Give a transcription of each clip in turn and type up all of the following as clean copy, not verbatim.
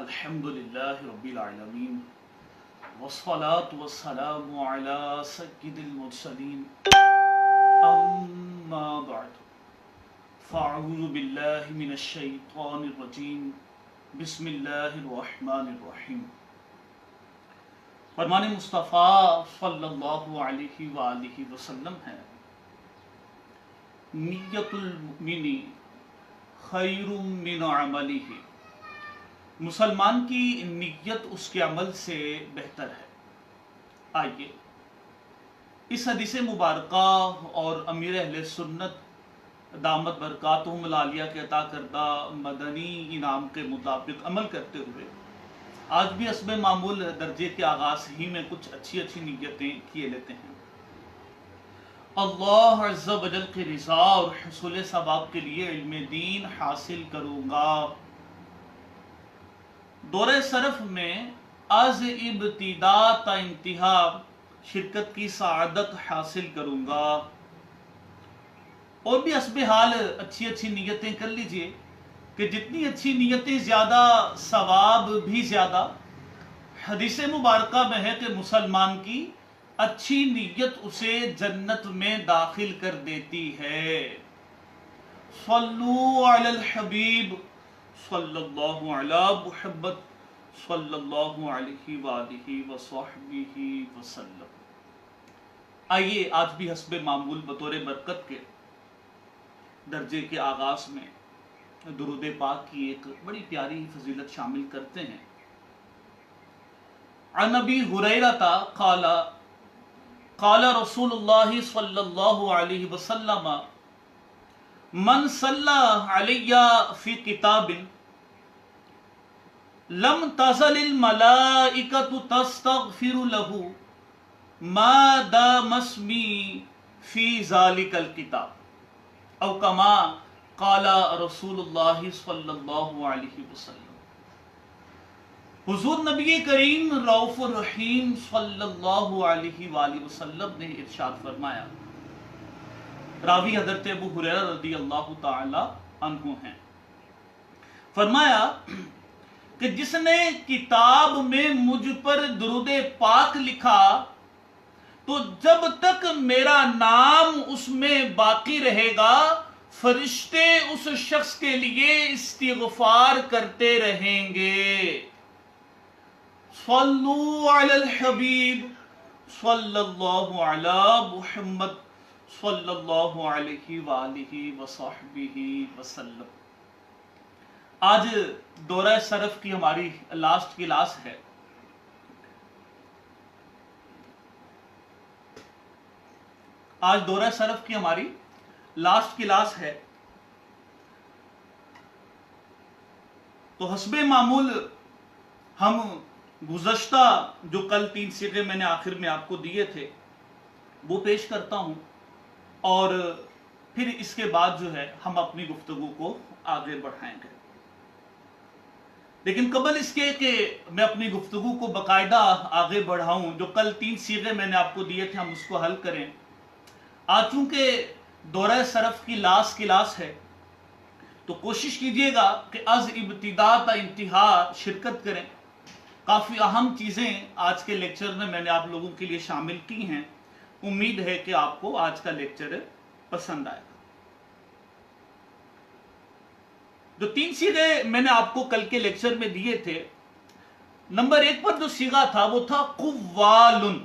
الحمدللہ رب العالمین والصلاة والسلام علی سید المرسلین اما بعد فاعوذ باللہ من الشیطان الرجیم بسم اللہ الرحمن الرحیم۔ فرمان مصطفیٰ صلی اللہ علیہ وآلہ وسلم ہے، نیت المؤمن خیر من عملہ، مسلمان کی نیت اس کے عمل سے بہتر ہے۔ آئیے اس حدیث مبارکہ اور امیر اہل سنت دامت برکاتہم العالیہ کے عطا کردہ مدنی انعام کے مطابق عمل کرتے ہوئے آج بھی حسب معمول درجے کے آغاز ہی میں کچھ اچھی نیتیں کیے لیتے ہیں۔ اللہ عز و جل کی رضا اور حصول ثواب کے لیے علم دین حاصل کروں گا۔ دورہ صرف میں از ابتدا تا انتہا شرکت کی سعادت حاصل کروں گا۔ اور بھی حسب حال اچھی نیتیں کر لیجئے کہ جتنی اچھی نیتیں زیادہ ثواب بھی زیادہ۔ حدیث مبارکہ میں ہے کہ مسلمان کی اچھی نیت اسے جنت میں داخل کر دیتی ہے۔ صلو علی الحبیب صلی اللہ علی محمد صلی اللہ علیہ وآلہ وصحبہ وسلم۔ آئیے آج بھی حسب معمول بطور برکت کے درجے کے آغاز میں درود پاک کی ایک بڑی پیاری فضیلت شامل کرتے ہیں۔ عن ابی ہریرہ قال قال رسول اللہ صلی اللہ علیہ وسلم من صلی علی فی کتاب لم تزل الملائکۃ تستغفر له ما دام اسمی فی ذلک الکتاب او کما قال رسول اللہ صلی اللہ علیہ وسلم۔ حضور نبی کریم رؤوف الرحیم صلی اللہ علیہ وآلہ وسلم نے ارشاد فرمایا، راوی حضرت ابو ہریرہ رضی اللہ تعالی عنہ ہیں، فرمایا کہ جس نے کتاب میں مجھ پر درود پاک لکھا تو جب تک میرا نام اس میں باقی رہے گا فرشتے اس شخص کے لیے استغفار کرتے رہیں گے۔ صلو علی الحبیب صلی اللہ علی محمد صلی اللہ علیہ وآلہ وصحبہ وسلم۔ آج دورہ صرف کی ہماری لاسٹ کلاس ہے۔ آج دورہ صرف کی ہماری لاسٹ کلاس ہے، تو حسب معمول ہم گزشتہ جو کل 3 صیغے میں نے آخر میں آپ کو دیے تھے وہ پیش کرتا ہوں، اور پھر اس کے بعد جو ہے ہم اپنی گفتگو کو آگے بڑھائیں گے۔ لیکن قبل اس کے کہ میں اپنی گفتگو کو باقاعدہ آگے بڑھاؤں، جو کل 3 صیغے میں نے آپ کو دیے تھے ہم اس کو حل کریں۔ آج چونکہ دورہ صرف کی لاسٹ کلاس ہے تو کوشش کیجئے گا کہ از ابتدا تا انتہا شرکت کریں۔ کافی اہم چیزیں آج کے لیکچر میں نے آپ لوگوں کے لیے شامل کی ہیں۔ امید ہے کہ آپ کو آج کا لیکچر پسند آئے گا۔ جو 3 صیغے میں نے آپ کو کل کے لیکچر میں دیے تھے، نمبر 1 پر جو صیغہ تھا وہ تھا قوالن۔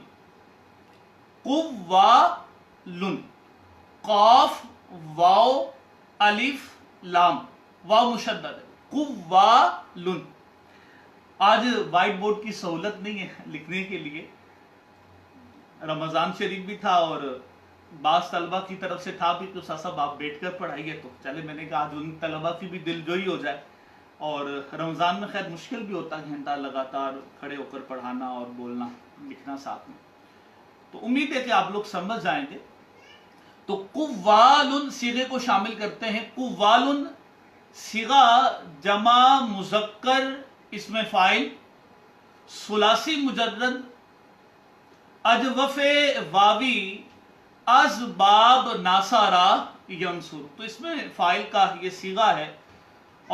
قوالن، قاف واو الف لام، واو مشدد ہے، قوالن۔ آج وائٹ بورڈ کی سہولت نہیں ہے لکھنے کے لیے، رمضان شریف بھی تھا اور بعض طلبہ کی طرف سے تھا بھی کہ استاد صاحب آپ بیٹھ کر پڑھائیے، تو چلے میں نے کہا آج ان طلبہ کی بھی دل جوئی ہو جائے۔ اور رمضان میں خیر مشکل بھی ہوتا ہے گھنٹہ لگاتار کھڑے ہو کر پڑھانا اور بولنا لکھنا ساتھ میں، تو امید ہے کہ آپ لوگ سمجھ جائیں گے۔ تو قوالن صیغے کو شامل کرتے ہیں۔ قوالن صیغہ جمع مذکر اسم فاعل ثلاثی مجرد اجوف واوی از باب ناصارا ینصر، تو اس میں فاعل کا یہ صیغہ ہے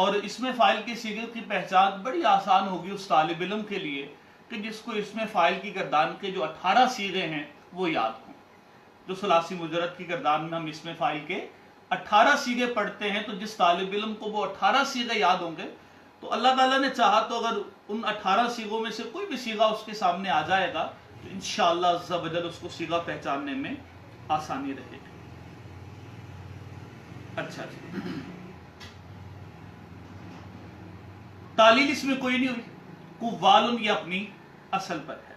اور اس میں فاعل کے صیغے کی پہچان بڑی آسان ہوگی اس طالب علم کے لیے کہ جس کو اس میں فاعل کی گردان کے جو 18 صیغے ہیں وہ یاد ہوں. جو ثلاثی مجرد کی گردان میں ہم اس میں فاعل کے 18 صیغے پڑھتے ہیں، تو جس طالب علم کو وہ 18 صیغے یاد ہوں گے تو اللہ تعالیٰ نے چاہا تو اگر ان 18 صیغوں میں سے کوئی بھی صیغہ اس کے سامنے آ جائے گا تو انشاءاللہ عز و جل اس کو صیغہ پہچاننے میں آسانی رہے گی. اچھا جی، تعلیل اس میں کوئی نہیں ہوئی. قوالن یہ اپنی اصل پر ہے.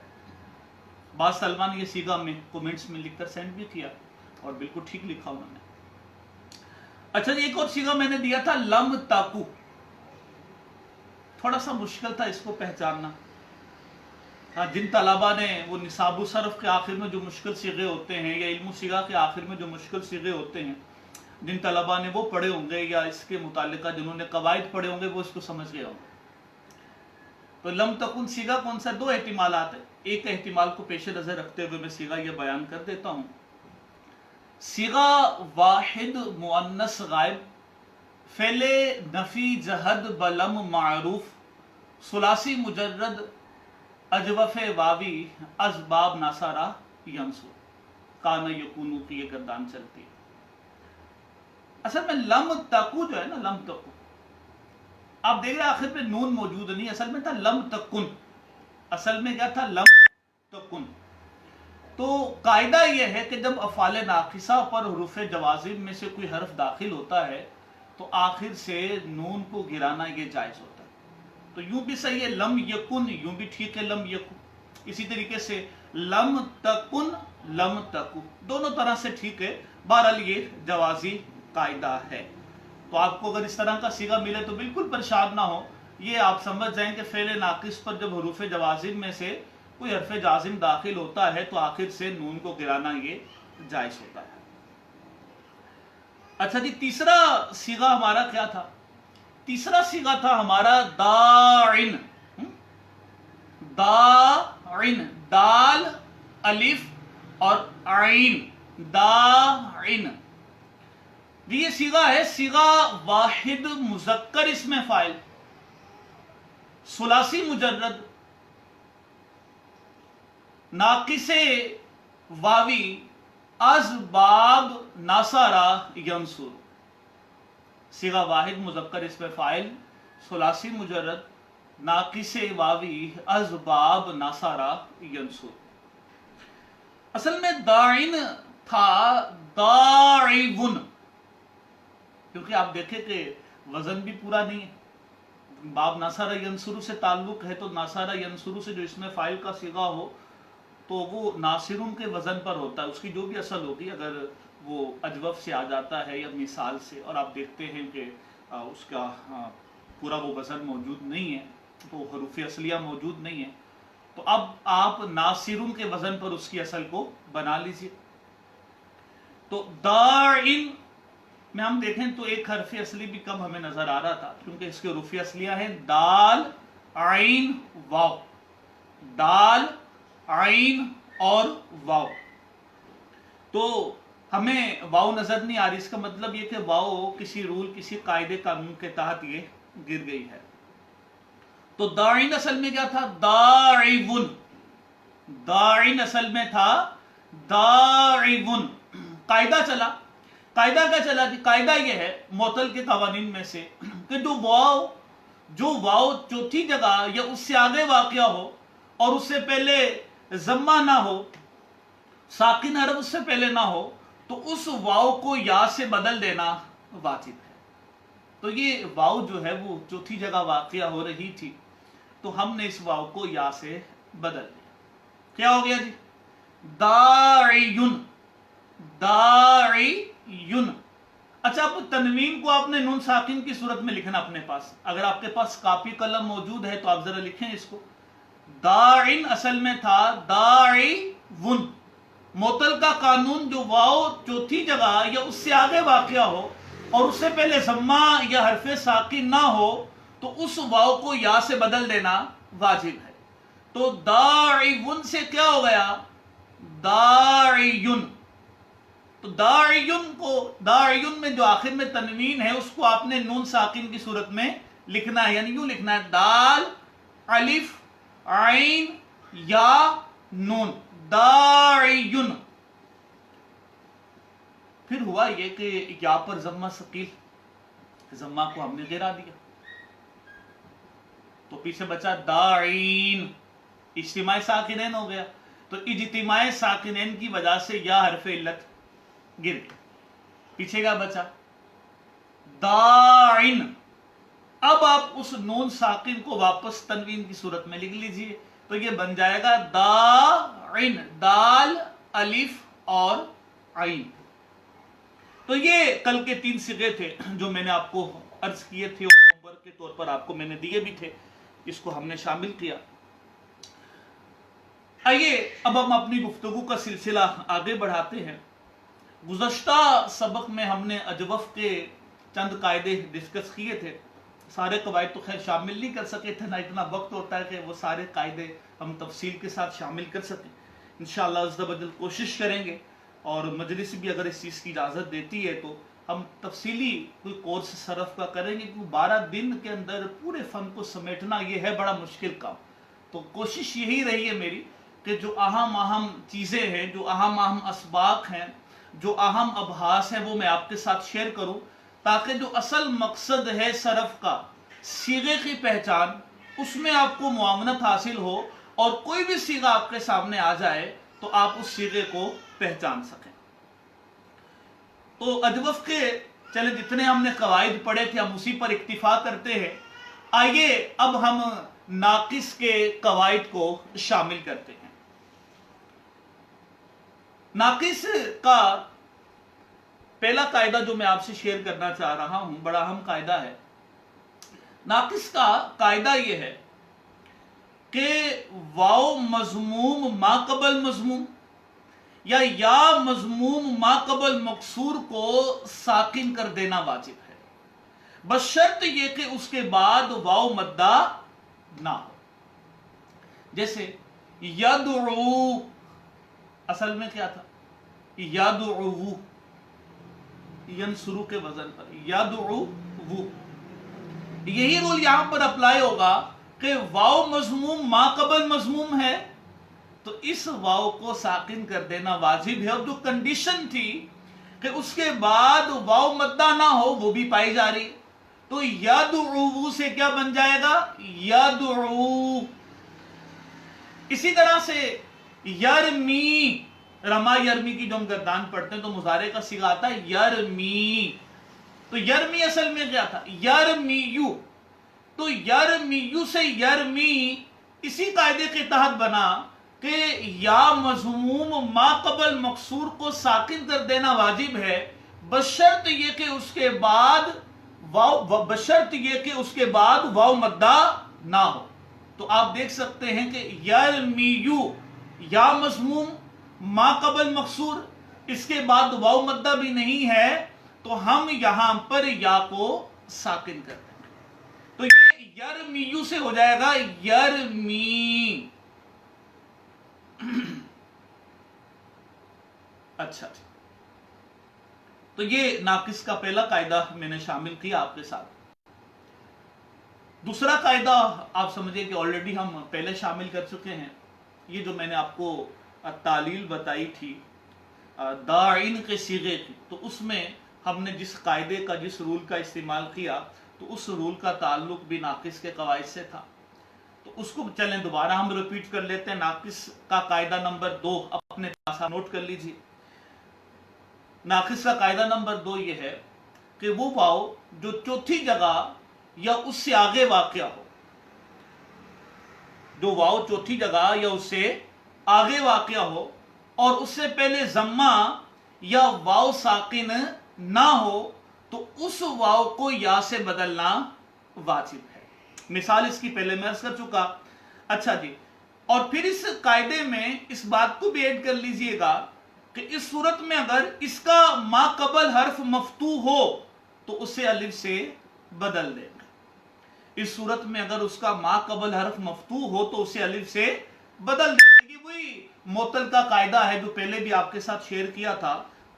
بعض طلبہ نے یہ صیغہ میں کومنٹس میں لکھ کر سینڈ بھی کیا اور بالکل ٹھیک لکھا انہوں نے. اچھا جی، ایک اور صیغہ میں نے دیا تھا لم تاکو. تھوڑا سا مشکل تھا اس کو پہچاننا. جن طلبہ نے وہ نصاب الصرف کے آخر میں جو مشکل صیغے ہوتے ہیں یا علم الصیغہ کے آخر میں جو مشکل صیغے ہوتے ہیں، جن طلبہ نے وہ پڑھے ہوں گے یا اس کے متعلقہ جنہوں نے قواعد پڑھے ہوں گے وہ اس کو سمجھ گئے ہوں گے. تو لم تکن صیغہ کون سا؟ 2 احتمالات ہیں. ایک احتمال کو پیش نظر رکھتے ہوئے میں صیغہ یہ بیان کر دیتا ہوں. صیغہ واحد مؤنث غائب، فعل نفی جہد بلم معروف، ثلاثی مجرد اجوف واوی اسباب ناصارہ ینسو، کان یکونو کی یہ گردان چلتی ہے. اصل میں لم تکو جو ہے نا، لم تکو آپ دیکھ رہے آخر پہ نون موجود نہیں، اصل میں تھا لم تکن. اصل میں کیا تھا؟ لم تکن. تو قاعدہ یہ ہے کہ جب افعال ناقصہ پر حروف جوازم میں سے کوئی حرف داخل ہوتا ہے تو آخر سے نون کو گرانا یہ جائز ہوتا ہے. تو یوں بھی صحیح ہے لم یکن، یوں بھی ٹھیک ہے لم یکن. اسی طریقے سے لم تکن لم تکو، دونوں طرح سے ٹھیک ہے. بہرحال یہ جوازی قاعدہ ہے. تو آپ کو اگر اس طرح کا صیغہ ملے تو بالکل پریشان نہ ہو. یہ آپ سمجھ جائیں کہ فعل ناقص پر جب حروف جوازم میں سے کوئی حرف جازم داخل ہوتا ہے تو آخر سے نون کو گرانا یہ جائز ہوتا ہے. اچھا جی، تیسرا صیغہ ہمارا کیا تھا؟ تیسرا صیغہ تھا ہمارا داعن. داعن، دال الف اور عین، داعن. یہ صیغہ ہے صیغہ واحد مذکر اسم فاعل، ثلاثی مجرد، ناقص واوی از باب ناصارہ ینصر. صیغہ واحد مذکر اسم فاعل، ثلاثی مجرد، ناقص واوی از باب ناصارہ ینصر. اصل میں داعن تھا داعون، کیونکہ آپ دیکھیں کہ وزن بھی پورا نہیں ہے. باب ناصارہ ینصر سے تعلق ہے تو ناصارہ ینصر سے جو اسم فاعل کا صیغہ ہو تو وہ ناصرون کے وزن پر ہوتا ہے. اس کی جو بھی اصل ہوگی اگر وہ اجوف سے آ جاتا ہے یا مثال سے، اور آپ دیکھتے ہیں کہ اس کا پورا وہ وزن موجود نہیں ہے تو حروف اصلیہ موجود نہیں ہے، تو اب آپ ناصرون کے وزن پر اس کی اصل کو بنا لیجئے. تو داعن میں ہم دیکھیں تو ایک حرف اصلی بھی کم ہمیں نظر آ رہا تھا، کیونکہ اس کے حروف اصلیہ ہیں دال عین واو، دال عین اور واو. تو ہمیں واو نظر نہیں آ رہی. اس کا مطلب یہ کہ واو کسی رول، کسی قاعدے قانون کے تحت یہ گر گئی ہے. تو داعن اصل میں کیا تھا؟ داعون. داعن اصل میں تھا داعون. قاعدہ چلا. قاعدہ کیا چلا جی؟ قاعدہ یہ ہے معطل کے قوانین میں سے کہ جو واو چوتھی جگہ یا اس سے آگے واقع ہو اور اس سے پہلے ضمہ نہ ہو، ساکن حرف اس سے پہلے نہ ہو، تو اس واو کو یا سے بدل دینا واجب ہے. تو یہ واو جو ہے وہ چوتھی جگہ واقع ہو رہی تھی تو ہم نے اس واو کو یا سے بدل دیا. کیا ہو گیا جی؟ داعیون. داعیون. اچھا، اب تنوین کو آپ نے نون ساکن کی صورت میں لکھنا اپنے پاس. اگر آپ کے پاس کاپی قلم موجود ہے تو آپ ذرا لکھیں اس کو. داعن اصل میں تھا داعیون. معطل کا قانون جو واو چوتھی جگہ یا اس سے آگے واقع ہو اور اس سے پہلے ضمہ یا حرف ساکن نہ ہو تو اس واو کو یا سے بدل دینا واجب ہے. تو داعیون سے کیا ہو گیا؟ داعیون. تو داعین کو، داعین میں جو آخر میں تنوین ہے اس کو آپ نے نون ساکن کی صورت میں لکھنا ہے، یعنی یوں لکھنا ہے دال الف عین یا نون، داعین۔ پھر ہوا یہ کہ یا پر ضمہ ثقیل، ضمہ کو ہم نے گرا دیا تو پیچھے بچا داعین، اجتماع ساکنین ہو گیا، تو اجتماع ساکنین کی وجہ سے یا حرف علت گر گیا، پیچھے کیا بچا داعین۔ اب آپ اس نون ساکن کو واپس تنوین کی صورت میں لکھ لیجئے، تو یہ بن جائے گا داعین، دال الف اور عین۔ تو یہ کل کے 3 صیغے تھے جو میں نے آپ کو عرض کیے تھے اور ہوم ورک کے طور پر آپ کو میں نے دیے بھی تھے، اس کو ہم نے شامل کیا۔ آئیے اب ہم اپنی گفتگو کا سلسلہ آگے بڑھاتے ہیں۔ گزشتہ سبق میں ہم نے اجوف کے چند قاعدے ڈسکس کیے تھے، سارے قواعد تو خیر شامل نہیں کر سکے تھے، نہ اتنا وقت ہوتا ہے کہ وہ سارے قاعدے ہم تفصیل کے ساتھ شامل کر سکیں۔ انشاءاللہ عز و جل کوشش کریں گے، اور مجلس بھی اگر اس چیز کی اجازت دیتی ہے تو ہم تفصیلی کوئی کورس صرف کا کریں گے، کیونکہ 12 دن کے اندر پورے فن کو سمیٹنا یہ ہے بڑا مشکل کام۔ تو کوشش یہی رہی ہے میری کہ جو اہم چیزیں ہیں، جو اہم اسباق ہیں، جو اہم ابحاث ہیں، وہ میں آپ کے ساتھ شیئر کروں، تاکہ جو اصل مقصد ہے صرف کا، صیغے کی پہچان، اس میں آپ کو معاونت حاصل ہو، اور کوئی بھی صیغہ آپ کے سامنے آ جائے تو آپ اس صیغے کو پہچان سکیں۔ تو اجوف کے چلے جتنے ہم نے قواعد پڑھے تھے ہم اسی پر اکتفا کرتے ہیں۔ آئیے اب ہم ناقص کے قواعد کو شامل کرتے ہیں۔ ناقص کا پہلا قاعدہ جو میں آپ سے شیئر کرنا چاہ رہا ہوں بڑا اہم قاعدہ ہے۔ ناقص کا قاعدہ یہ ہے کہ واو مضموم ما قبل مضموم یا مضموم ما قبل مکسور کو ساکن کر دینا واجب ہے، بشرط یہ کہ اس کے بعد واو مدہ نہ ہو۔ جیسے یدعو، اصل میں کیا تھا یدعو، ینصرو کے وزن پر یدعو، یہی رول یہاں پر اپلائی ہوگا کہ واو مضموم ما قبل مضموم ہے تو اس واو کو ساکن کر دینا واجب ہے، اور جو کنڈیشن تھی کہ اس کے بعد واو مدہ نہ ہو وہ بھی پائی جا رہی، تو یدعو سے کیا بن جائے گا یدعو۔ اسی طرح سے یرمی، رما یرمی کی جو ہم گردان پڑھتے ہیں تو مضارع کا صیغہ آتا ہے یرمی، تو یرمی اصل میں کیا تھا یرمیو، تو یرمیو سے یرمی اسی قاعدے کے تحت بنا کہ یا مضموم ما قبل مکسور کو ساکن کر دینا واجب ہے، بشرط یہ کہ اس کے بعد واو مدہ نہ ہو۔ تو آپ دیکھ سکتے ہیں کہ یرمیو یا مضموم ما قبل مکسور، اس کے بعد واو مدہ بھی نہیں ہے، تو ہم یہاں پر یا کو ساکن کرتے ہیں، تو یہ یرمیو سے ہو جائے گا یرمی۔ اچھا، تو یہ ناقص کا پہلا قاعدہ میں نے شامل کیا آپ کے ساتھ۔ دوسرا قاعدہ آپ سمجھے کہ آلریڈی ہم پہلے شامل کر چکے ہیں، یہ جو میں نے آپ کو تعلیل بتائی تھی داعین کے صیغے کی، تو اس میں ہم نے جس قاعدے کا، جس رول کا استعمال کیا تو اس رول کا تعلق بھی ناقص کے قواعد سے تھا، تو اس کو چلیں دوبارہ ہم ریپیٹ کر لیتے ہیں۔ ناقص کا قاعدہ نمبر 2 اپنے پاس نوٹ کر لیجیے۔ ناقص کا قاعدہ نمبر 2 یہ ہے کہ وہ واو جو چوتھی جگہ یا اس سے آگے واقع ہو، جو واو چوتھی جگہ یا اس سے آگے واقع ہو اور اس سے پہلے ضمہ یا واو ساکن نہ ہو، تو اس واو کو یا سے بدلنا واجب ہے۔ مثال اس کی پہلے میں عرض کر چکا۔ اچھا جی، اور پھر اس قاعدے میں اس بات کو بھی ایڈ کر لیجئے گا کہ اس صورت میں اگر اس کا ما قبل حرف مفتوح ہو تو اسے الف سے بدل دیں گے۔ اس صورت میں اگر اس کا ما قبل حرف مفتوح ہو تو اسے الف سے بدل دیں گے۔ یہ وہی معطل کا قاعدہ ہے جو پہلے بھی آپ کے ساتھ شیئر کیا تھا،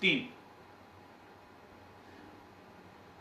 3,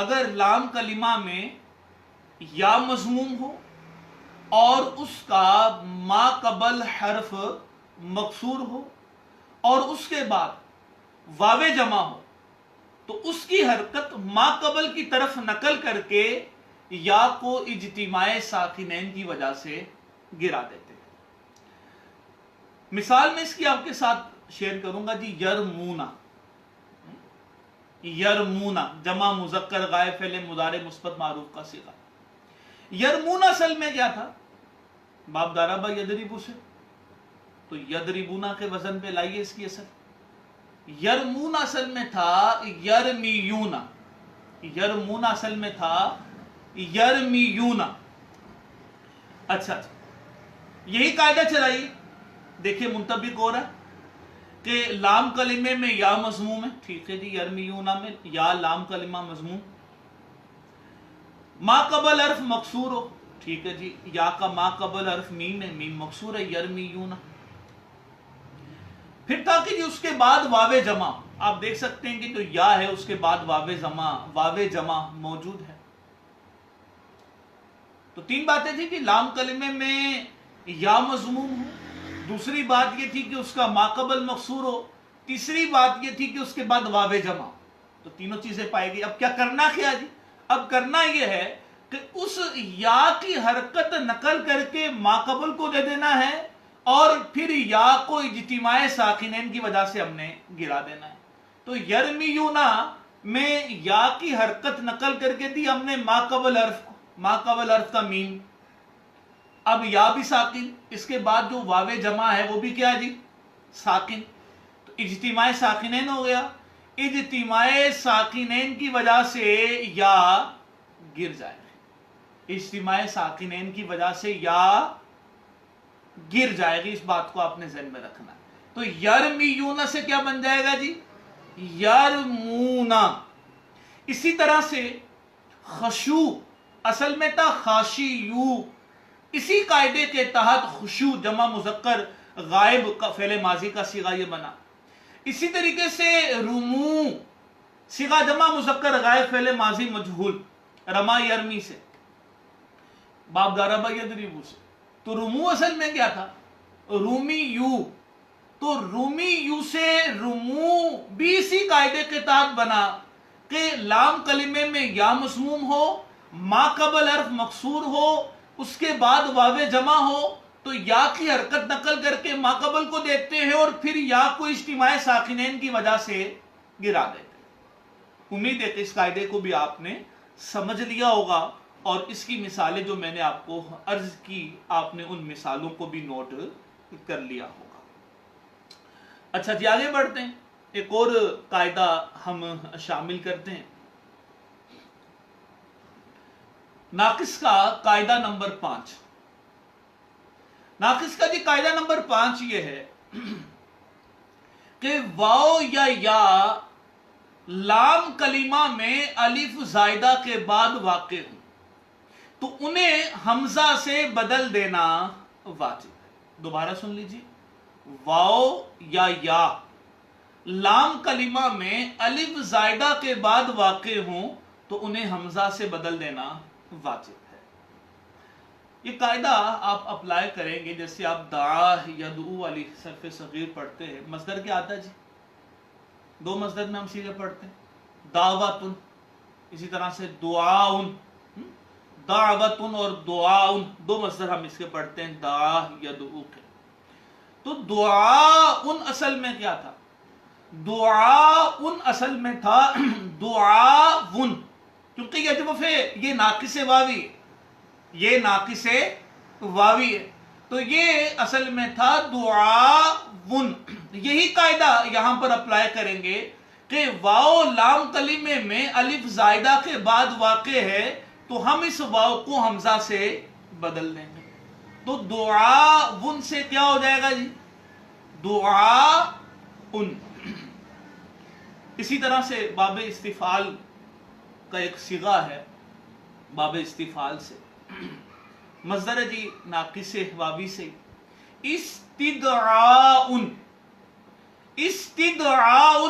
اگر لام کلمہ میں یا مضموم ہو اور اس کا ما قبل حرف مکسور ہو اور اس کے بعد واو جمع ہو تو اس کی حرکت ما قبل کی طرف نقل کر کے یا کو اجتماع ساکنین کی وجہ سے گرا دیتے ہیں. مثال میں اس کی آپ کے ساتھ شیئر کروں گا جی. یرمونا، یرمونا جمع مذکر غائب فعل مضارع مثبت معروف کا صیغہ. یرمونا اصل میں کیا تھا؟ باب ضرب یضرب سے، تو یضربونا کے وزن پہ لائیے اس کی اصل. یرمونا اصل میں تھا یرمیونا، یرمونا اصل میں تھا یرمیونا. اچھا یہی قاعدہ چلائیے، دیکھیں منطبق ہو رہا ہے کہ لام کلمے میں یا مضموم ہے، ٹھیک ہے جی. یرمیونا میں یا لام کلمہ مضموم، ما قبل حرف مکسور ہو، ٹھیک ہے جی. یا کا ما قبل حرف میم ہے، میم مکسور ہے، یرمیونا. پھر تھا کہ جی اس کے بعد واو جمع، آپ دیکھ سکتے ہیں کہ جو یا ہے اس کے بعد واو جمع موجود ہے. تو تین باتیں تھی کہ لام کلمے میں یا مضموم ہو، دوسری بات یہ تھی کہ اس کا ما قبل مکسور ہو، تیسری بات یہ تھی کہ اس کے بعد واو جمع. تو تینوں چیزیں پائی گئی. اب کیا کرنا کیا جی؟ اب کرنا یہ ہے کہ اس یا کی حرکت نقل کر کے ما قبل کو دے دینا ہے اور پھر یا کو اجتماع ساکنین کی وجہ سے ہم نے گرا دینا ہے. تو یرمیونا میں یا کی حرکت نقل کر کے دی ہم نے ما قبل حرف کو، ما قبل حرف کا میم. اب یا بھی ساکن، اس کے بعد جو واو جمع ہے وہ بھی کیا جی؟ ساکن. تو اجتماع ساکنین ہو گیا. اجتماع ساکنین کی وجہ سے یا گر جائے گی، اجتماع ساکنین کی وجہ سے یا گر جائے گی. اس بات کو آپ نے ذہن میں رکھنا ہے. تو یرمیونا سے کیا بن جائے گا جی؟ یرمونا. اسی طرح سے خشوع اصل میں تھا خاشیو، اسی قاعدے کے تحت خشوع جمع مذکر غائب کا فعل ماضی کا صیغہ یہ بنا. اسی طریقے سے رمو صیغہ جمع مذکر غائب فعل ماضی مجہول، رما یرمی سے، باب ضرب یضرب سے. تو رمو اصل میں کیا تھا؟ رومی یو. تو رومی یو سے رمو بھی اسی قاعدے کے تحت بنا کہ لام کلمے میں یا مضموم ہو، ما قبل حرف مکسور ہو، اس کے بعد واو جمع ہو تو یا کی حرکت نقل کر کے ما قبل کو دیتے ہیں اور پھر یا کو اجتماع ساکنین کی وجہ سے گرا دیتے ہیں. امید ہے کہ اس قاعدے کو بھی آپ نے سمجھ لیا ہوگا اور اس کی مثالیں جو میں نے آپ کو عرض کی آپ نے ان مثالوں کو بھی نوٹ کر لیا ہوگا. اچھا جی آگے بڑھتے ہیں. ایک اور قاعدہ ہم شامل کرتے ہیں، ناقص کا قاعدہ نمبر 5. ناقص کا جی قاعدہ نمبر 5 یہ ہے کہ واو یا لام کلمہ میں الف زائدہ کے بعد واقع ہوں تو انہیں حمزہ سے بدل دینا واجب ہے. دوبارہ سن لیجیے. واو یا لام کلمہ میں الف زائدہ کے بعد واقع ہوں تو انہیں حمزہ سے بدل دینا واجب ہے. یہ قاعدہ آپ اپلائی کریں گے جیسے آپ دعا یدعو والی صرف صغیر پڑھتے ہیں. مصدر کیا آتا ہے جی؟ دو مصدر میں ہم سیدھے پڑھتے ہیں، دعوتن، اسی طرح سے دعاؤن. دعوتن اور دعاؤن دو مصدر ہم اس کے پڑھتے ہیں دعا یدعو کے. تو دعاؤن اصل میں کیا تھا؟ دعاؤن اصل میں تھا دعاون، کیونکہ یہ جب یہ ناقص واوی، یہ ناقص واوی ہے تو یہ اصل میں تھا دعاون. یہی قاعدہ یہاں پر اپلائی کریں گے کہ واو لام کلمے میں الف زائدہ کے بعد واقع ہے تو ہم اس واو کو حمزہ سے بدل دیں گے. تو دعاون سے کیا ہو جائے گا جی؟ دعاون. اسی طرح سے باب استفعال کا ایک صیغہ ہے، باب استفعال سے مصدر جی ناقص واوی سے استدعاء. استدعاء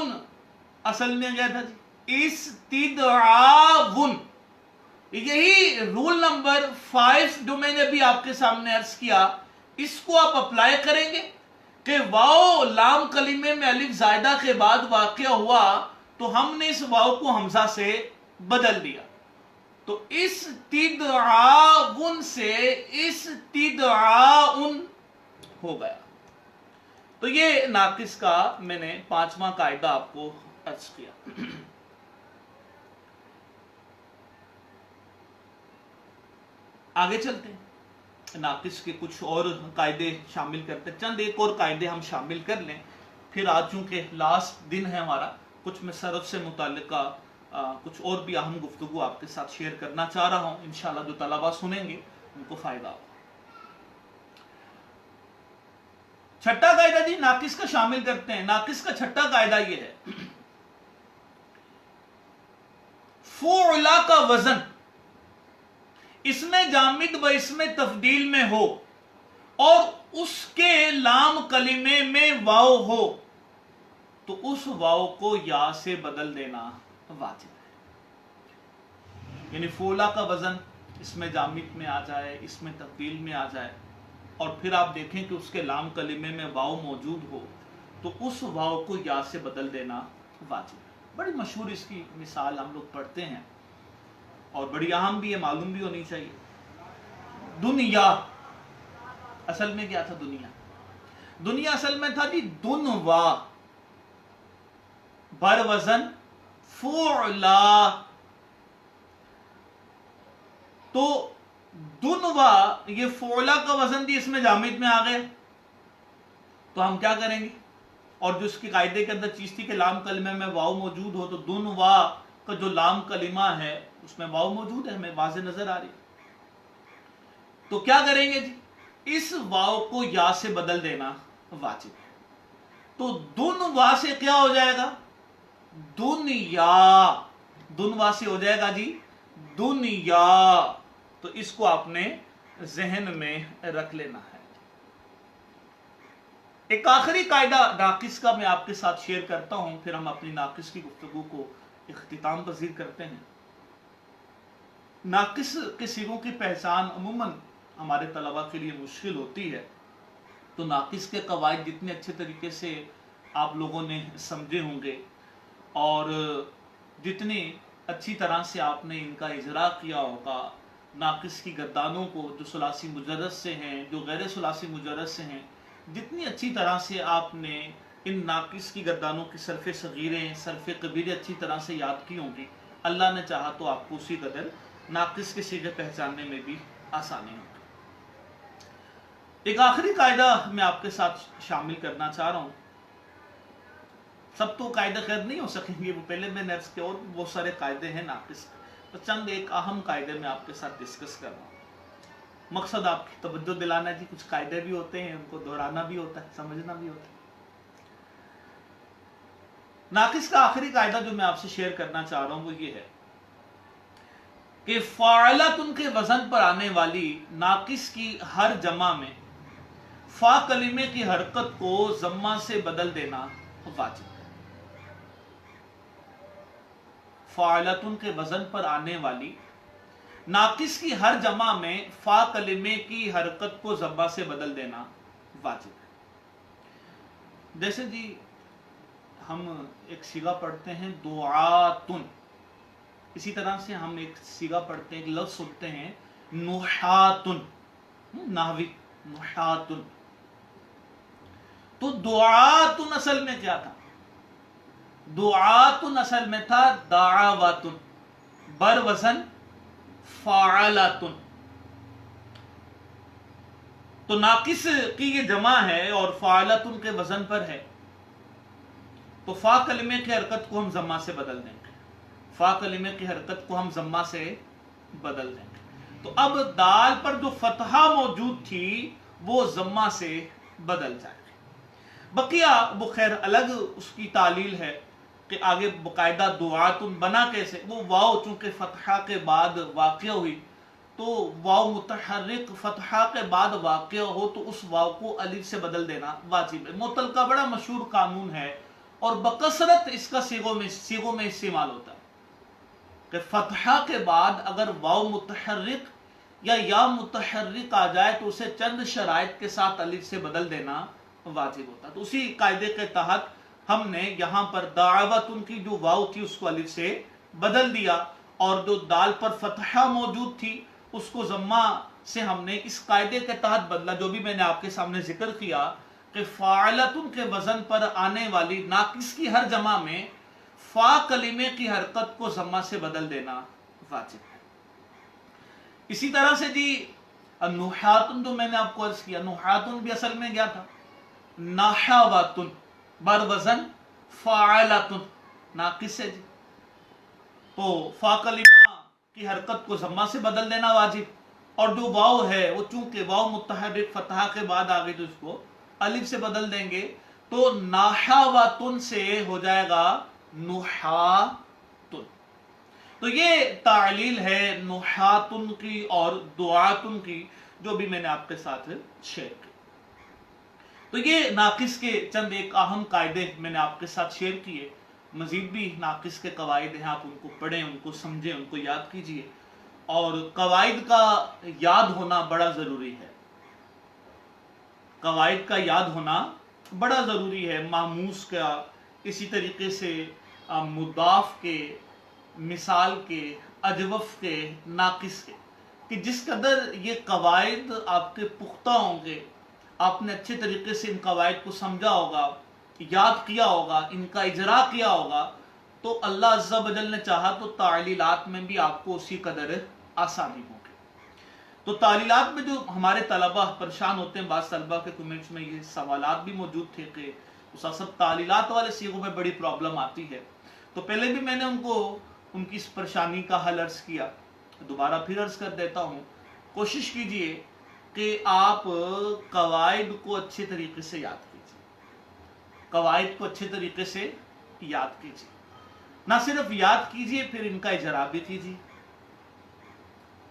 اصل میں کیا تھا جی؟ استدعاون، یہی رول نمبر 5 جو میں نے ابھی آپ کے سامنے عرض کیا، اس کو آپ اپلائی کریں گے کہ واو لام کلمے میں الف زائدہ کے بعد واقع ہوا تو ہم نے اس واو کو حمزہ سے بدل دیا، تو استدعاون سے استدعاون ہو گیا۔ تو یہ ناقص کا میں نے 5واں قاعدہ آپ کو عرض کیا۔ آگے چلتے ہیں، ناقص کے کچھ اور قاعدے شامل کرتے ہیں، چند ایک اور قاعدے ہم شامل کر لیں، پھر آج چونکہ لاسٹ دن ہے ہمارا، کچھ میں صرف سے متعلقہ کچھ اور بھی اہم گفتگو آپ کے ساتھ شیئر کرنا چاہ رہا ہوں، انشاءاللہ جو طلبہ سنیں گے ان کو فائدہ ہوگا۔ چھٹا قاعدہ جی ناقص کا شامل کرتے ہیں۔ ناقص کا چھٹا قاعدہ یہ ہے، فعلا کا وزن اسم جامد و اسم تفضیل میں ہو اور اس کے لام کلمے میں واو ہو تو اس واو کو یا سے بدل دینا واجب ہے۔ یعنی فعلا کا وزن اسم جامد میں آ جائے، اسم تفضیل میں آ جائے، اور پھر آپ دیکھیں کہ اس کے لام کلمے میں واو موجود ہو تو اس واو کو یا سے بدل دینا واجب ہے۔ بڑی مشہور اس کی مثال ہم لوگ پڑھتے ہیں اور بڑی اہم بھی ہے، معلوم بھی ہونی چاہیے۔ دنیا اصل میں کیا تھا؟ دنیا، دنیا اصل میں تھا جی دنوا، بر وزن فعلا، تو دنوا یہ فعلا کا وزن بھی اس میں جامد میں آ گیا، تو ہم کیا کریں گے؟ اور جو اس کی قاعدے کے اندر چیز تھی کہ لام کلمے میں واو موجود ہو، تو دنوا کا جو لام کلمہ ہے اس میں واو موجود ہے، ہمیں واضح نظر آ رہی ہے، تو کیا کریں گے جی؟ اس واو کو یا سے بدل دینا واجب ہے۔ تو دنوا سے کیا ہو جائے گا؟ دنیا، دنوا سے ہو جائے گا جی دنیا، تو اس کو آپ نے ذہن میں رکھ لینا ہے۔ ایک آخری قاعدہ ناقص کا میں آپ کے ساتھ شیئر کرتا ہوں، پھر ہم اپنی ناقص کی گفتگو کو اختتام پذیر کرتے ہیں۔ ناقص کے صیغوں کی پہچان عموماً ہمارے طلباء کے لیے مشکل ہوتی ہے، تو ناقص کے قواعد جتنے اچھے طریقے سے آپ لوگوں نے سمجھے ہوں گے اور جتنی اچھی طرح سے آپ نے ان کا اجرا کیا ہوگا، ناقص کی گردانوں کو جو ثلاثی مجرد سے ہیں، جو غیر ثلاثی مجرد سے ہیں، جتنی اچھی طرح سے آپ نے ان ناقص کی گردانوں کی صرف صغیریں، صرف کبیریں اچھی طرح سے یاد کی ہوں گی، اللہ نے چاہا تو آپ کو اسی قدر ناقص کے صیغے پہچاننے میں بھی آسانی ہوگی۔ ایک آخری قاعدہ میں آپ کے ساتھ شامل کرنا چاہ رہا ہوں، سب تو قاعدے خیر نہیں ہو سکیں گے، وہ پہلے میں نے عرض کیا اور بہت سارے قاعدے ہیں ناقص، تو چند ایک اہم قاعدے میں آپ کے ساتھ ڈسکس کر رہا ہوں۔ مقصد آپ کی توجہ دلانا جی، کچھ قاعدے بھی ہوتے ہیں ان کو دہرانا بھی ہوتا ہے، سمجھنا بھی ہوتا ہے۔ ناقص کا آخری قاعدہ جو میں آپ سے شیئر کرنا چاہ رہا ہوں وہ یہ ہے کہ فاعلۃ کے وزن پر آنے والی ناقص کی ہر جمع میں فا کلمے کی حرکت کو ضمہ سے بدل دینا واجب ہے۔ فاعلۃ کے وزن پر آنے والی ناقص کی ہر جمع میں فا کلمے کی حرکت کو ضمہ سے بدل دینا واجب ہے۔ جیسے جی ہم ایک صیغہ پڑھتے ہیں دعاتن، اسی طرح سے ہم ایک صیغہ پڑھتے ہیں، ایک لفظ سنتے ہیں نحاتن، نحوی نحاتن، تو دعاتن اصل میں کیا تھا؟ دعاتن اصل میں تھا دعواتن، بر وزن فاعلاتن، تو ناقص کی یہ جمع ہے اور فاعلاتن کے وزن پر ہے، تو فا کلمے کی حرکت کو ہم ضمہ سے بدل دیں گے، فا کلمے کی حرکت کو ہم ضمہ سے بدل دیں گے، تو اب دال پر جو فتحہ موجود تھی وہ ضمہ سے بدل جائے گی۔ بقیہ وہ خیر الگ اس کی تعلیل ہے کہ آگے باقاعدہ دعاتن بنا کیسے، وہ واو چونکہ فتحہ کے بعد واقع ہوئی، تو واو متحرک فتحہ کے بعد واقع ہو تو اس واو کو الف سے بدل دینا واجب ہے۔ معطل کا بڑا مشہور قانون ہے اور بکثرت اس کا صیغوں میں استعمال ہوتا ہے۔ کہ فتحہ کے بعد اگر واو متحرک یا متحرک آ جائے تو اسے چند شرائط کے ساتھ الف سے بدل دینا واجب ہوتا. تو اسی قاعدے کے تحت ہم نے یہاں پر دعوتن کی جو واو تھی اس کو الف سے بدل دیا، اور جو دال پر فتحہ موجود تھی اس کو ضمہ سے ہم نے اس قاعدے کے تحت بدلا، جو بھی میں نے آپ کے سامنے ذکر کیا کہ فاعلتن کے وزن پر آنے والی ناقص کی ہر جمع میں فا کلمے کی حرکت کو ضمہ سے بدل دینا واجب ہے. اسی طرح سے جی نحاتن جو میں نے آپ کو عرض کیا، نحاتن بھی اصل میں کیا تھا؟ نحاواتن بر وزن فاعلتن ناقص ہے جی. تو فا کلمہ کی حرکت کو ضمہ سے بدل دینا واجب، اور جو واو ہے وہ چونکہ واو متحرک فتحہ کے بعد آگے تو اس کو الف سے بدل دیں گے، تو نحاواتن سے ہو جائے گا نحاتن. تو یہ تعلیل ہے نحاتن کی اور دعاتن کی، جو بھی میں نے آپ کے ساتھ شیئر کی. تو یہ ناقص کے چند ایک اہم قاعدے میں نے آپ کے ساتھ شیئر کیے. مزید بھی ناقص کے قواعد ہیں، آپ ان کو پڑھیں، ان کو سمجھیں، ان کو یاد کیجئے. اور قواعد کا یاد ہونا بڑا ضروری ہے، قواعد کا یاد ہونا بڑا ضروری ہے. ماموس کا، اسی طریقے سے مضاف کے، مثال کے، اجوف کے، ناقص کے، کہ جس قدر یہ قواعد آپ کے پختہ ہوں گے، آپ نے اچھے طریقے سے ان قواعد کو سمجھا ہوگا، یاد کیا ہوگا، ان کا اجرا کیا ہوگا، تو اللہ عز و جل نے چاہا تو تعلیلات میں بھی آپ کو اسی قدر آسانی ہوگی. تو تعلیلات میں جو ہمارے طلبہ پریشان ہوتے ہیں، بعض طلبہ کے کمنٹس میں یہ سوالات بھی موجود تھے کہ استاد صاحب تعلیلات والے صیغوں میں بڑی پرابلم آتی ہے. تو پہلے بھی میں نے ان کو ان کی اس پریشانی کا حل عرض کیا، دوبارہ پھر عرض کر دیتا ہوں. کوشش کیجئے کہ آپ قواعد کو اچھے طریقے سے یاد کیجئے، قواعد کو اچھے طریقے سے یاد کیجئے. نہ صرف یاد کیجئے، پھر ان کا اجرا بھی کیجئے.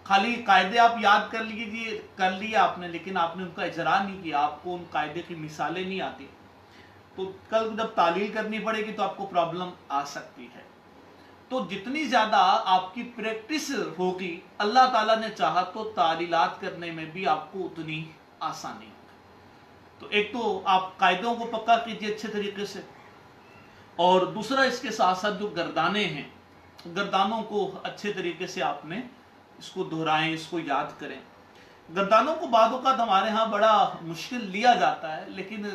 خالی قاعدے آپ یاد کر لیے آپ نے، لیکن آپ نے ان کا اجرا نہیں کیا، آپ کو ان قاعدے کی مثالیں نہیں آتی، تو کل جب تعلیل کرنی پڑے گی تو آپ کو پرابلم آ سکتی ہے. تو جتنی زیادہ آپ کی پریکٹس ہوگی، اللہ تعالیٰ نے چاہا تو تعلیلات کرنے میں بھی آپ کو اتنی آسانی ہوگی. تو ایک تو آپ قاعدوں کو پکا کیجئے اچھے طریقے سے، اور دوسرا اس کے ساتھ ساتھ جو گردانے ہیں، گردانوں کو اچھے طریقے سے آپ نے اس کو دہرائیں، اس کو یاد کریں. گردانوں کو بعض اوقات ہمارے ہاں بڑا مشکل لیا جاتا ہے، لیکن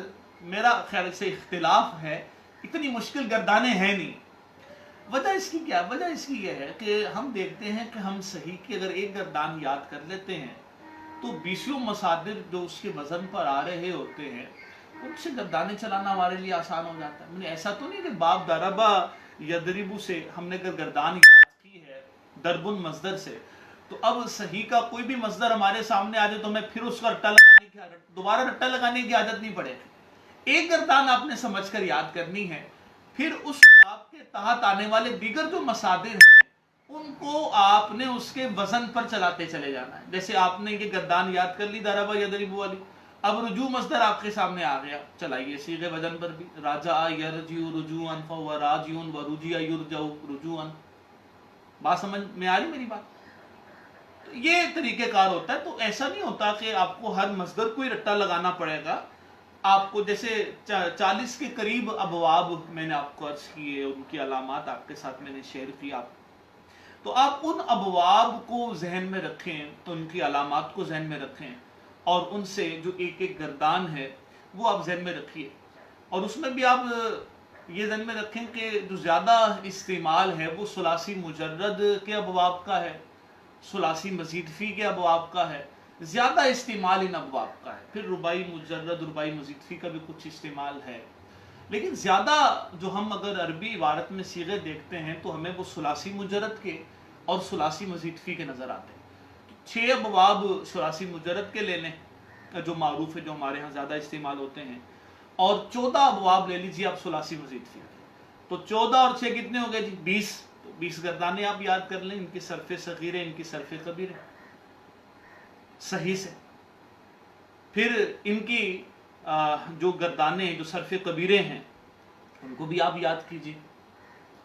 میرا خیال سے اختلاف ہے، اتنی مشکل گردانے ہیں نہیں. وجہ اس کی کیا؟ وجہ اس کی یہ ہے کہ ہم دیکھتے ہیں کہ ہم صحیح کی اگر ایک گردان یاد کر لیتے ہیں تو 20 مصادر جو اس کے وزن پر آ رہے ہوتے ہیں ان سے گردانے چلانا ہمارے لیے آسان ہو جاتا ہے. ایسا تو نہیں کہ باب دربا یدربو سے ہم نے اگر گردان یاد کی ہے دربن مصدر سے، تو اب صحیح کا کوئی بھی مصدر ہمارے سامنے آ جائے تو ہمیں پھر اس کا دوبارہ رٹا لگانے کی عادت نہیں پڑے گی. ایک گردان آپ نے سمجھ کر یاد کرنی ہے، پھر اس باب کے تحت آنے والے دیگر جو مصادر ہیں ان کو آپ نے اس کے وزن پر چلاتے چلے جانا ہے. جیسے آپ نے یہ گردان یاد کر لی دربا یدربو والی، اب رجوع مصدر آپ کے سامنے آ گیا، چلائیے صیغے وزن پر بھی، راجع یرجع رجوعا فهو راجع ورجع یرجع رجوعا. بات سمجھ میں آ رہی میری بات؟ یہ طریقہ کار ہوتا ہے. تو ایسا نہیں ہوتا کہ آپ کو ہر مصدر کو ہی رٹا لگانا پڑے گا. آپ کو جیسے 40 کے قریب ابواب میں نے آپ کو عرض کیے، ان کی علامات آپ کے ساتھ میں نے شیئر کیا، تو آپ ان ابواب کو ذہن میں رکھیں، ان کی علامات کو ذہن میں رکھیں، اور ان سے جو ایک ایک گردان ہے وہ آپ ذہن میں رکھیے. اور اس میں بھی آپ یہ ذہن میں رکھیں کہ جو زیادہ استعمال ہے وہ ثلاثی مجرد کے ابواب کا ہے، ثلاثی مزید فی کے ابواب کا ہے، زیادہ استعمال ان ابواب کا ہے. پھر رباعی مجرد، رباعی مزید فی کا بھی کچھ استعمال ہے، لیکن زیادہ جو ہم اگر عربی عبارت میں صیغے دیکھتے ہیں تو ہمیں وہ ثلاثی مجرد کے اور ثلاثی مزید فی کے نظر آتے ہیں. 6 ابواب ثلاثی مجرد کے لے لیں جو معروف ہے، جو ہمارے ہاں زیادہ استعمال ہوتے ہیں، اور 14 ابواب لے لیجیے آپ ثلاثی مزید فی. تو 14 اور 6 کتنے ہو گئے جی؟ 20. تو 20 گردانے آپ یاد کر لیں، ان کی صرف صغیرے، ان کی صرف کبیرے صحیح سے. پھر ان کی جو گردانے جو صرف کبیرے ہیں ان کو بھی آپ یاد کیجیے.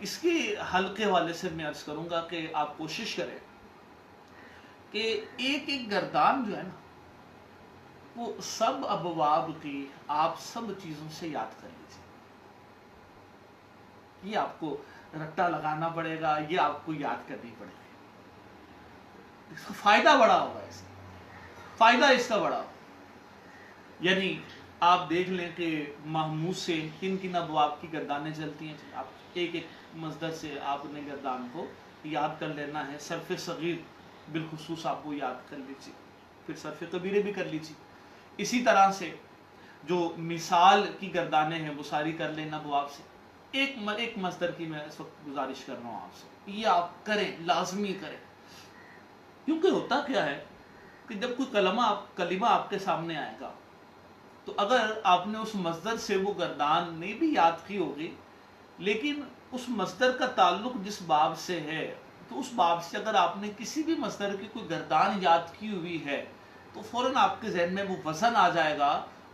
اس کے حل کے حوالے سے میں عرض کروں گا کہ آپ کوشش کریں کہ ایک ایک گردان جو ہے نا وہ سب ابواب کی آپ سب چیزوں سے یاد کر لیجیے. یہ آپ کو رٹا لگانا پڑے گا, یہ آپ کو یاد کرنی پڑے گی. اس کا فائدہ بڑا ہوگا, اس کا فائدہ اس کا بڑا ہوگا. یعنی آپ دیکھ لیں کہ محمود سے کن کن ابواب کی گردانیں چلتی ہیں. آپ ایک ایک مصدر سے آپ نے گردان کو یاد کر لینا ہے. صرف صغیر بالخصوص آپ کو یاد کر لیجیے, پھر صرف کبیرے بھی کر لیجیے. اسی طرح سے جو مثال کی گردانیں ہیں وہ ساری کر لینا ابواب سے. ایک مصدر کی میں اس وقت گزارش کر رہا ہوں آپ سے, یہ آپ کریں, لازمی کریں. کیونکہ ہوتا کیا ہے کہ جب کوئی کلمہ آپ کے سامنے آئے گا تو اگر آپ نے اس مصدر سے وہ گردان نہیں بھی یاد کی ہوگی, لیکن اس مصدر کا تعلق جس باب سے ہے تو اس باب سے اگر آپ نے کسی بھی مصدر کی کوئی گردان یاد کی ہوئی ہے تو فوراً آپ کے ذہن میں وہ وزن آ جائے گا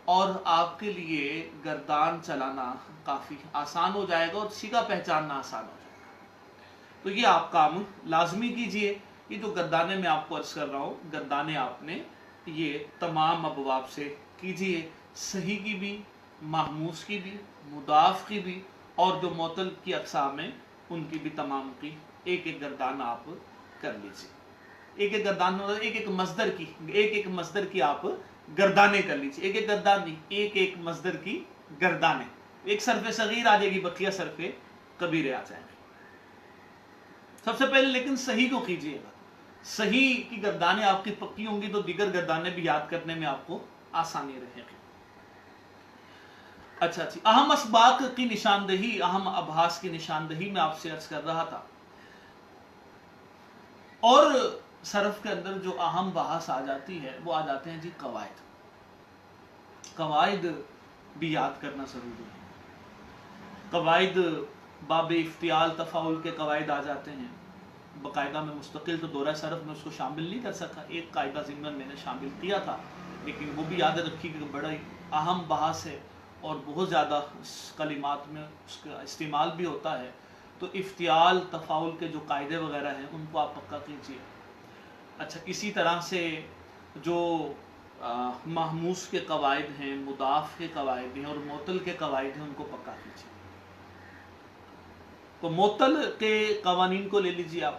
اور آپ کے لیے گردان چلانا کافی آسان ہو جائے گا اور سیگا پہچاننا آسان ہو جائے گا. تو یہ آپ کام لازمی کیجئے. یہ جو گردانے میں آپ کو عرض کر رہا ہوں, گردانے آپ نے یہ تمام ابواب سے کیجئے, صحیح کی بھی, محموس کی بھی, مضاف کی بھی, اور جو معطل کی اقسام ہیں ان کی بھی تمام کی ایک ایک گردان آپ کر لیجئے. ایک ایک گردان, ایک ایک مصدر کی آپ گردانے کر لیجئے. ایک ایک گردان نہیں, ایک ایک مصدر کی گردانے. ایک صرف صغیر آ جائے گی, بقیہ صرف کبیرے آ جائیں گے. سب سے پہلے لیکن صحیح کو کیجئے گا. صحیح کی گردانے آپ کی پکی ہوں گی تو دیگر گردانے بھی یاد کرنے میں آپ کو آسانی رہے گی. اچھا جی, اہم اسباق کی نشاندہی, اہم ابحاث کی نشاندہی میں آپ سے عرض کر رہا تھا. اور صرف کے اندر جو اہم بحث آ جاتی ہے وہ آ جاتے ہیں جی قواعد. قواعد بھی یاد کرنا ضروری ہے. قواعد باب افتعال تفاعل کے قواعد آ جاتے ہیں باقاعدہ. میں مستقل تو دورہ صرف میں اس کو شامل نہیں کر سکا, ایک قاعدہ ضمن میں نے شامل کیا تھا, لیکن وہ بھی یاد رکھی کہ بڑا ہی اہم بحث ہے اور بہت زیادہ کلمات میں اس کا استعمال بھی ہوتا ہے. تو افتعال تفاعل کے جو قاعدے وغیرہ ہیں ان کو آپ پکا کیجئے. اچھا, اسی طرح سے جو محموس کے قواعد ہیں, مضاف کے قواعد ہیں اور معطل کے قواعد ہیں ان کو پکا کیجئے. تو معطل کے قوانین کو لے لیجئے آپ,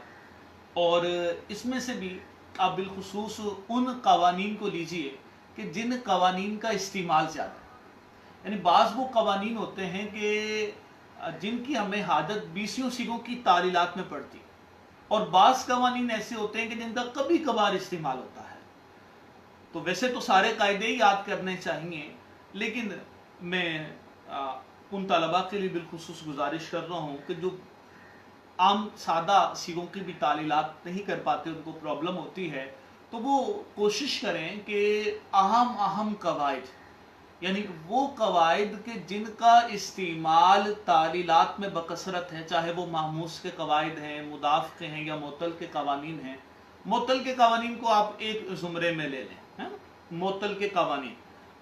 اور اس میں سے بھی آپ بالخصوص ان قوانین کو لیجئے کہ جن قوانین کا استعمال زیادہ ہے. یعنی بعض وہ قوانین ہوتے ہیں کہ جن کی ہمیں حاجت بیسیوں سیگوں کی تعلیلات میں پڑتی, اور بعض قوانین ایسے ہوتے ہیں کہ جن کا کبھی کبھار استعمال ہوتا ہے. تو ویسے تو سارے قاعدے ہی یاد کرنے چاہیے, لیکن میں ان طلباء کے لیے بالخصوص گزارش کر رہا ہوں کہ جو عام سادہ سیگوں کی بھی تعلیلات نہیں کر پاتے, ان کو پرابلم ہوتی ہے, تو وہ کوشش کریں کہ اہم قواعد, یعنی وہ قواعد کہ جن کا استعمال تعلیلات میں بکثرت ہے, چاہے وہ محموس کے قواعد ہیں, مضاف کے ہیں یا معطل کے قوانین ہیں. معطل کے قوانین کو آپ ایک زمرے میں لے لیں, معطل کے قوانین.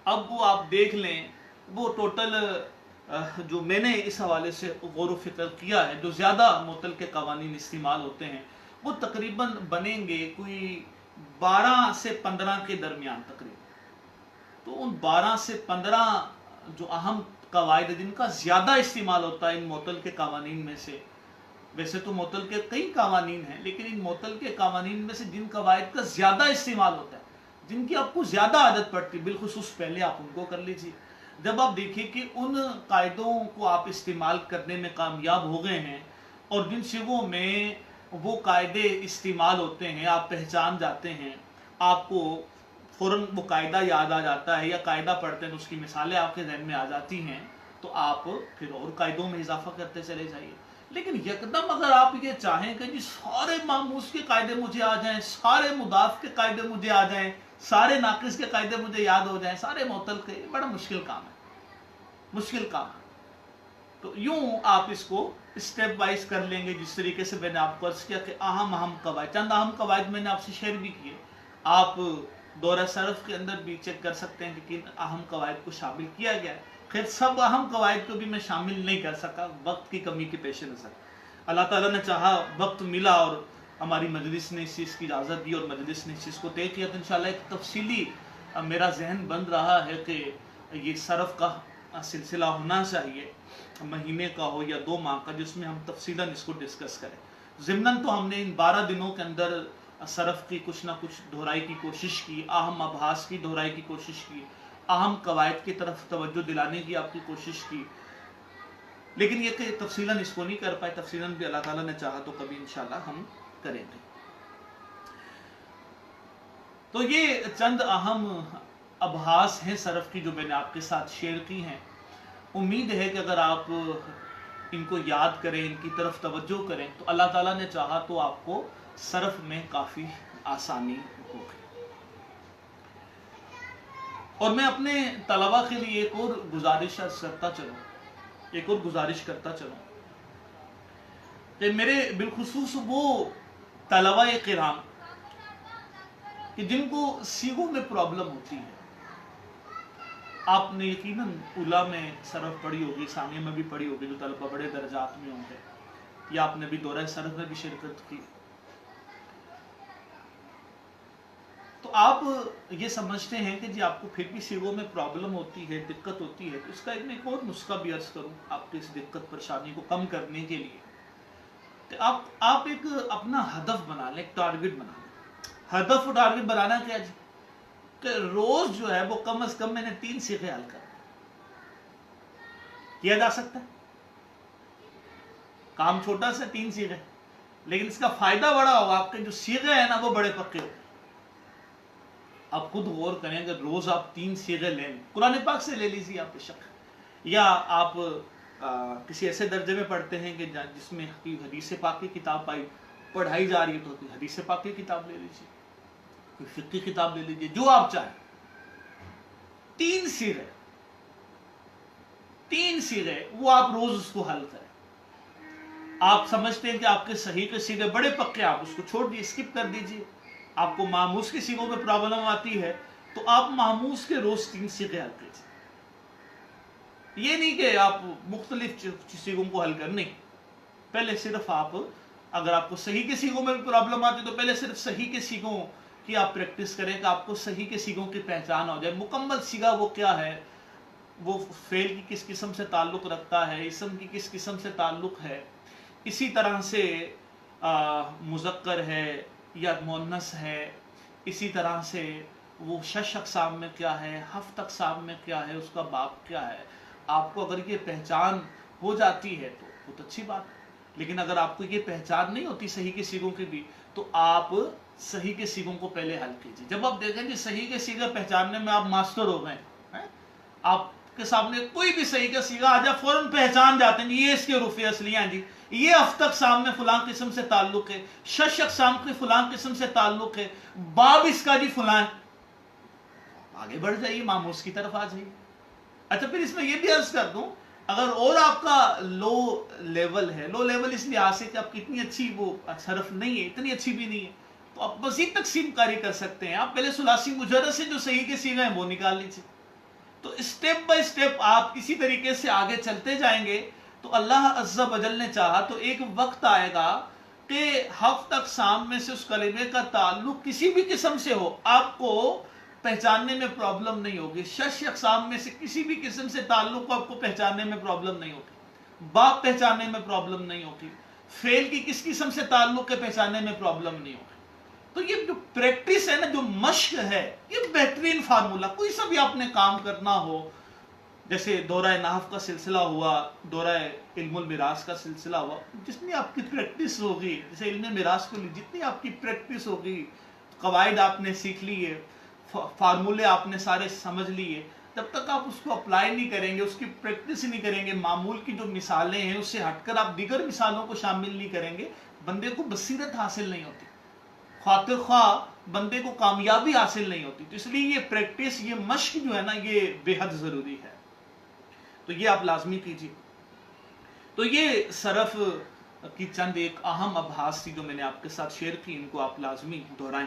اب وہ آپ دیکھ لیں, وہ ٹوٹل جو میں نے اس حوالے سے غور و فکر کیا ہے, جو زیادہ معطل کے قوانین استعمال ہوتے ہیں وہ تقریباً بنیں گے کوئی 12 سے 15 کے درمیان تقریباً. تو ان 12 سے 15 جو اہم قواعد جن کا زیادہ استعمال ہوتا ہے ان معطل کے قوانین میں سے, ویسے تو معطل کے کئی قوانین ہیں, لیکن ان معطل کے قوانین میں سے جن قواعد کا زیادہ استعمال ہوتا ہے, جن کی آپ کو زیادہ عادت پڑتی, بالخصوص پہلے آپ ان کو کر لیجیے. جب آپ دیکھیں کہ ان قاعدوں کو آپ استعمال کرنے میں کامیاب ہو گئے ہیں اور جن صیغوں میں وہ قاعدے استعمال ہوتے ہیں آپ پہچان جاتے ہیں, آپ کو فوراً وہ قاعدہ یاد آ جاتا ہے, یا قاعدہ پڑھتے ہیں تو اس کی مثالیں آپ کے ذہن میں آ جاتی ہیں, تو آپ پھر اور قاعدوں میں اضافہ کرتے چلے جائیے. لیکن یکدم اگر آپ یہ چاہیں کہ جی سارے محموس کے قاعدے مجھے آ جائیں, سارے مضاف کے قاعدے مجھے آ جائیں, سارے ناقص کے قاعدے مجھے یاد ہو جائیں, سارے معطل کے, بڑا مشکل کام ہے, مشکل کام ہے. تو یوں آپ اس کو اسٹیپ وائز کر لیں گے, جس طریقے سے میں نے آپ کو عرض کیا کہ اہم قواعد, چند اہم قواعد میں نے آپ سے شیئر بھی کیے. آپ دورہ صرف کے اندر بھی چیک کر سکتے ہیں کہ کن اہم قواعد کو شامل کیا گیا ہے. خیر سب اہم قواعد کو بھی میں شامل نہیں کر سکا وقت کی کمی کے پیش نظر. اللہ تعالیٰ نے چاہا وقت ملا اور ہماری مجلس نے اس چیز کی اجازت دی اور مجلس نے اس چیز کو طے کیا تو انشاءاللہ ایک تفصیلی میرا ذہن بند رہا ہے کہ یہ صرف کا سلسلہ ہونا چاہیے، مہینے کا ہو یا 2 ماہ کا، جس میں ہم تفصیلاً اس کو ڈسکس کریں. ضمناً تو ہم نے ان 12 دنوں کے اندر صرف کی کچھ نہ کچھ دہرائی کی کوشش کی، اہم ابحاث کی دہرائی کی کوشش کی، اہم قواعد کی طرف توجہ دلانے کی آپ کی کوشش کی، لیکن یہ کہ تفصیلاً اس کو نہیں کر پائے. تفصیلاً بھی اللہ تعالیٰ نے چاہا تو کبھی انشاءاللہ ہم کریں گے. تو یہ چند اہم ابحاث ہیں صرف کی جو میں نے آپ کے ساتھ شیئر کی ہیں. امید ہے کہ اگر آپ ان کو یاد کریں، ان کی طرف توجہ کریں تو اللہ تعالیٰ نے چاہا تو آپ کو صرف میں کافی آسانی ہوگی. اور میں اپنے طلباء کے لیے ایک اور گزارش کرتا چلوں کہ میرے بالخصوص وہ طلباء کرام کہ جن کو سیغوں میں پرابلم ہوتی ہے. آپ نے یقیناً اولا میں صرف پڑھی ہوگی، ثانیہ میں بھی پڑھی ہوگی جو طلباء بڑے درجات میں ہوں گے، یا آپ نے بھی دورہ صرف میں بھی شرکت کی. تو آپ یہ سمجھتے ہیں کہ جی آپ کو پھر بھی سیغوں میں پرابلم ہوتی ہے، دقت ہوتی ہے، تو اس کا میں ایک اور نسخہ بھی عرض کروں آپ کی اس دقت پریشانی کو کم کرنے کے لیے کہ آپ ایک اپنا ہدف بنا لیں، ایک ٹارگٹ بنا لیں. ہدف و ٹارگٹ بنانا کیا جی کہ روز جو ہے وہ کم از کم میں نے 3 سیغے حل کر کیا جا سکتا ہے. کام چھوٹا سا 3 سیغے، لیکن اس کا فائدہ بڑا ہوگا. آپ کے جو سیغے ہیں نا وہ بڑے پکے ہو. آپ خود غور کریں کہ روز آپ 3 سیغے لیں، قرآن پاک سے لے لیجیے آپ بے شک، یا آپ کسی ایسے درجے میں پڑھتے ہیں کہ جس میں حدیث پاک کی کتاب پڑھائی جا رہی ہے تو حدیث پاک کی کتاب لے لیجیے، کوئی فقہ کی کتاب لے لیجیے، جو آپ چاہیں. 3 سیغے وہ آپ روز اس کو حل کریں. آپ سمجھتے ہیں کہ آپ کے صحیح کے سیغے بڑے پکے، آپ اس کو چھوڑ دیجیے، اسکپ کر دیجیے. آپ کو ماموس کے سیغوں میں پرابلم آتی ہے تو آپ ماموس کے روز 3 سیغے حل کیجیے. یہ نہیں کہ آپ مختلف سیغوں کو حل کر، نہیں. پہلے صرف آپ اگر آپ کو صحیح کے سیغوں میں پرابلم آتی تو پہلے صرف صحیح کے سیغوں کی آپ پریکٹس کریں کہ آپ کو صحیح کے سیغوں کی پہچان ہو جائے. مکمل سیغہ وہ کیا ہے، وہ فعل کی کس قسم سے تعلق رکھتا ہے، اسم کی کس قسم سے تعلق ہے، اسی طرح سے مذکر ہے یا مؤنث ہے، اسی طرح سے وہ 6 اقسام میں کیا ہے، 7 اقسام میں کیا ہے، اس کا باب کیا ہے. آپ کو اگر یہ پہچان ہو جاتی ہے تو بہت اچھی بات ہے. لیکن اگر آپ کو یہ پہچان نہیں ہوتی صحیح کے سیغوں کی بھی تو آپ صحیح کے سیغوں کو پہلے حل کیجیے. جب آپ دیکھیں کہ صحیح کے سیغے پہچاننے میں آپ ماسٹر ہو گئے، آپ کے سامنے کوئی بھی صحیح کا سیغہ آ جائے فوراً پہچان جاتے ہیں یہ اس کے حروف اصلی ہیں جی، یہ 7 اقسام میں فلاں قسم سے تعلق ہے، 6 اقسام کے فلاں قسم سے تعلق ہے، باب اس کا جی فلاں ہے. آگے بڑھ جائیے، ماموس کی طرف آ جائیے. اچھا پھر اس میں یہ بھی عرض کر دوں، اگر اور آپ کا لو لیول ہے، لو لیول اس لیے کہ آپ کی اتنی اچھی وہ صرف نہیں ہے، اتنی اچھی بھی نہیں ہے، تو آپ مزید تقسیم کاری کر سکتے ہیں. آپ پہلے ثلاثی مجرد سے جو صحیح کے سیغے ہیں وہ نکال لیجیے. تو اسٹیپ بائی اسٹیپ آپ اسی طریقے سے آگے چلتے جائیں گے تو اللہ عز و جل نے چاہا تو ایک وقت آئے گا کہ 7 اقسام میں سے اس کلمے کا تعلق کسی بھی قسم سے ہو، آپ کو پہچاننے میں پرابلم نہیں ہوگی. 6 اقسام میں سے کسی بھی قسم سے تعلق کو آپ کو پہچاننے میں پرابلم نہیں ہوگی، باب پہچاننے میں پرابلم نہیں ہوگی، فعل کی کس قسم سے تعلق کے پہچاننے میں پرابلم نہیں ہوگی. تو یہ جو پریکٹس ہے نا، جو مشق ہے، یہ بہترین فارمولا. کوئی سا بھی آپ نے کام کرنا ہو، جیسے دورہ نحو کا سلسلہ ہوا، دورہ علم المیراث کا سلسلہ ہوا، جتنی آپ کی پریکٹس ہوگی، جیسے علم میراث کو جتنی آپ کی پریکٹس ہوگی، قواعد آپ نے سیکھ لیے، فارمولے آپ نے سارے سمجھ لیے، جب تک آپ اس کو اپلائی نہیں کریں گے، اس کی پریکٹس نہیں کریں گے، معمول کی جو مثالیں ہیں اس سے ہٹ کر آپ دیگر مثالوں کو شامل نہیں کریں گے، بندے کو بصیرت حاصل نہیں ہوتی، خاطر خواہ بندے کو کامیابی حاصل نہیں ہوتی. تو اس لیے یہ پریکٹس، یہ مشق جو ہے نا، یہ بے حد ضروری ہے. تو یہ آپ لازمی کیجیے. تو یہ صرف کی چند ایک اہم ابحاث تھی جو میں نے آپ کے ساتھ شیئر کی، ان کو آپ لازمی دہرائیں.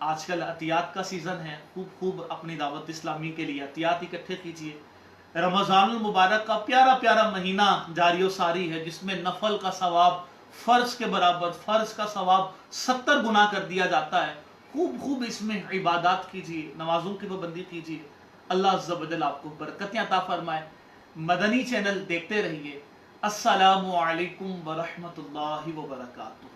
آج کل عطیات کا سیزن ہے، خوب اپنی دعوت اسلامی کے لیے عطیات اکٹھے کیجیے۔ رمضان المبارک کا پیارا پیارا مہینہ جاری و ساری ہے، جس میں نفل کا ثواب فرض کے برابر، فرض کا ثواب 70 گنا کر دیا جاتا ہے۔ خوب اس میں عبادات کیجیے، نمازوں کی پابندی کیجیے۔ اللہ عز و جل آپ کو برکتیں عطا فرمائے۔ مدنی چینل دیکھتے رہیے۔ السلام علیکم ورحمۃ اللہ وبرکاتہ۔